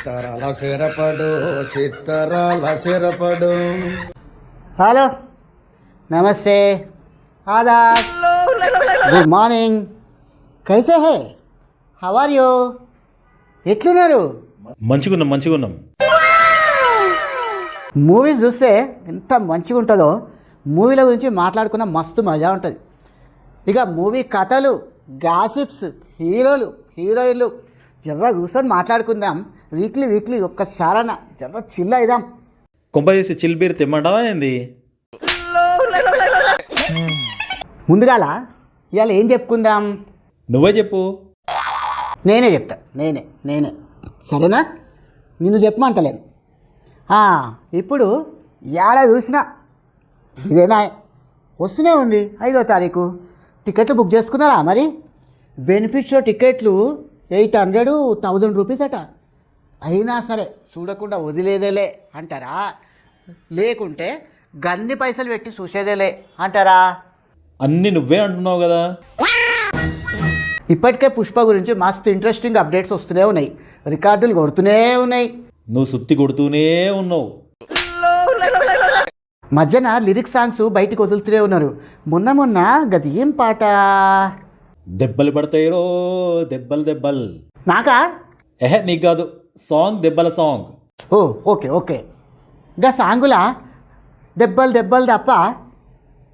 చిత్తరాల సిరపడు చిత్తరాల సిరపడు. హలో, నమస్తే, ఆదాబ్, గుడ్ మార్నింగ్. కైసే హే, హౌ ఆర్ యూ? ఎట్లున్నారు? మంచిగున్నాం. మూవీస్ చూస్తే ఎంత మంచిగా ఉంటుందో మూవీల గురించి మాట్లాడుకున్న మస్తు మజా ఉంటుంది. ఇక మూవీ కథలు, గాసిప్స్, హీరోలు, హీరోయిన్లు జర్ర కూర్చొని మాట్లాడుకుందాం. వీక్లీ ఒక్కసారన జర్ర చిల్ అయిదాం. కొంప చేసి చిల్ బీర్ తెమ్మంటావా ఏంది? ముందుగాల ఇవాళ ఏం చెప్పుకుందాం? నువ్వే చెప్పు. నేనే చెప్తా. నేనే సరేనా? నిన్ను చెప్పమంటలేను. ఇప్పుడు ఏడా చూసినా ఇదేనా వస్తూనే ఉంది. 5వ తారీఖు టికెట్లు బుక్ చేసుకున్నారా? మరి బెనిఫిట్ షో టికెట్లు 800, 1000 రూపీస్ అట. అయినా సరే చూడకుండా వదిలేదేలే అంటారా? లేకుంటే గన్ని పైసలు పెట్టి చూసేదేలే అంటారా? అన్నీ నువ్వే అంటున్నావు కదా. ఇప్పటికే పుష్ప గురించి మస్తు ఇంట్రెస్టింగ్ అప్డేట్స్ వస్తూనే ఉన్నాయి. రికార్డులు కొడుతూనే ఉన్నాయి. నువ్వు సుత్తి కొడుతూనే ఉన్నావు. మధ్యన లిరిక్స్ సాంగ్స్ బయటికి వదులుతూనే ఉన్నారు. మొన్న గది ఏం పాట? దెబ్బలు పడతాయిరో దెబ్బలు. నాకా? నీకు కాదు, సాంగ్ దెబ్బల సాంగ్. ఓ ఓకే. ఇంకా సాంగులా దెబ్బలు తప్ప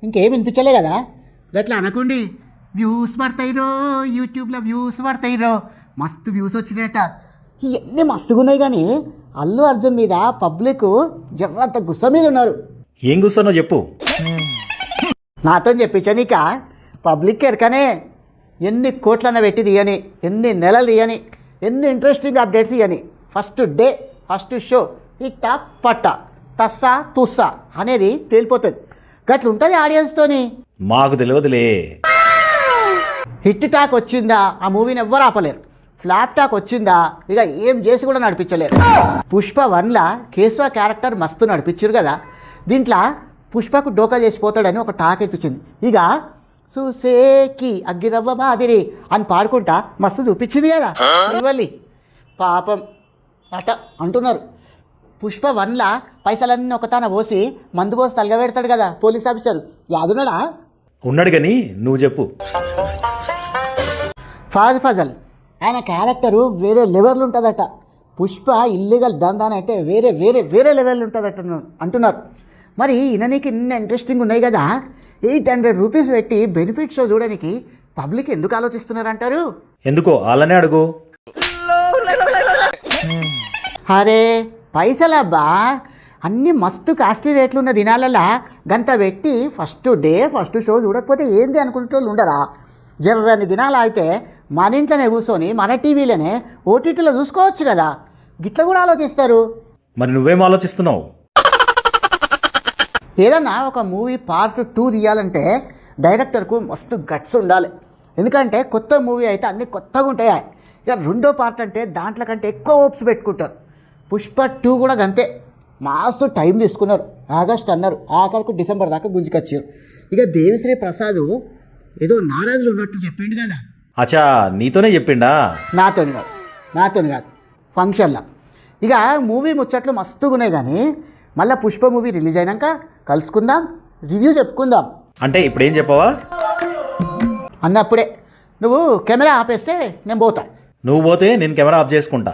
ఇంకేం వినిపించలే కదా. గట్లా అనకుండి. వ్యూస్ పడతాయిరో, యూట్యూబ్లో వ్యూస్ పడతాయిరో, మస్తు వ్యూస్ వచ్చినాయట. ఇవన్నీ మస్తుగా ఉన్నాయి. కానీ అల్లు అర్జున్ మీద పబ్లిక్ జర్రంత గుస్స మీద ఉన్నారు. ఏం కూర్చున్నావు చెప్పు. నాతో చెప్పించనీక పబ్లిక్ ఎరకనే ఎన్ని కోట్లన్న పెట్టి తీయని, ఎన్ని నెలలు తీయని, ఎన్ని ఇంట్రెస్టింగ్ అప్డేట్స్ ఇవ్వని, ఫస్ట్ డే ఫస్ట్ షో ఇట్ట పట్ట తస్సా తుస్సా అనేది తేలిపోతుంది. గట్ల ఉంటుంది ఆడియన్స్తోని. మాకు తెలియదులే. హిట్ టాక్ వచ్చిందా ఆ మూవీని ఎవ్వరు ఆపలేరు. ఫ్లాప్ టాక్ వచ్చిందా ఇక ఏం చేసి కూడా నడిపించలేరు. పుష్ప 1లా కేశవ క్యారెక్టర్ మస్తు నడిపించారు కదా. దీంట్లో పుష్పకు డోకా చేసిపోతాడని ఒక టాక్ ఇప్పించింది. ఇక చూసేకి అగ్గిరవ్వ మాదిరి అని పాడుకుంటా మస్తు చూపించింది కదా ఇవల్లి. పాపం అట అంటున్నారు. పుష్ప 1లా పైసలన్నీ ఒకతాన పోసి మందు పోసి తలగబెడతాడు కదా పోలీస్ ఆఫీసర్. యాదున్నాడా? ఉన్నాడు కానీ నువ్వు చెప్పు. ఫాద్ ఫజల్ ఆయన క్యారెక్టరు వేరే లెవెల్ ఉంటుందట. పుష్ప ఇల్లీగల్ దందాని అయితే వేరే లెవెల్ ఉంటుందట అంటున్నారు. మరి ఈయననికి ఇన్ని ఇంట్రెస్టింగ్ ఉన్నాయి కదా. 800 రూపీస్ పెట్టి బెనిఫిట్ షో చూడడానికి పబ్లిక్ ఎందుకు ఆలోచిస్తున్నారంటారు? ఎందుకో అలానే అడుగు. అరే పైసలబ్బా, అన్నీ మస్తు కాస్ట్లీ రేట్లు ఉన్న దినాలల్లా గంత పెట్టి ఫస్ట్ డే ఫస్ట్ షో చూడకపోతే ఏంది అనుకుంటూ ఉండరా? జర్రని దినాలు అయితే మన ఇంట్లోనే కూర్చొని మన టీవీలోనే ఓటీటీలో చూసుకోవచ్చు కదా. గిట్ల కూడా ఆలోచిస్తారు. మరి నువ్వేం ఆలోచిస్తున్నావు? ఏదన్నా ఒక మూవీ పార్ట్ 2 తీయాలంటే డైరెక్టర్కు మస్తు గట్స్ ఉండాలి. ఎందుకంటే కొత్త మూవీ అయితే అన్నీ కొత్తగా ఉంటాయి. ఇక 2వ పార్ట్ అంటే దాంట్లో కంటే ఎక్కువ హోప్స్ పెట్టుకుంటారు. పుష్ప 2 కూడా అంతే. మస్తు టైం తీసుకున్నారు. ఆగస్ట్ అన్నారు, ఆఖరికి డిసెంబర్ దాకా గుంజుకొచ్చారు. ఇక దేవిశ్రీ ప్రసాద్ ఏదో నారాజులు ఉన్నట్టు చెప్పిండు కదా. అచ్చా, నీతోనే చెప్పిండా? నాతోని కాదు ఫంక్షన్లో. ఇక మూవీ ముచ్చట్లు మస్తుగా ఉన్నాయి. కానీ మళ్ళీ పుష్ప మూవీ రిలీజ్ అయినాక కలుసుకుందాం, రివ్యూ చెప్పుకుందాం. అంటే ఇప్పుడేం చెప్పవా అన్నప్పుడే నువ్వు కెమెరా ఆపేస్తే నేను పోతా. నువ్వు పోతే నేను కెమెరా ఆఫ్ చేసుకుంటా.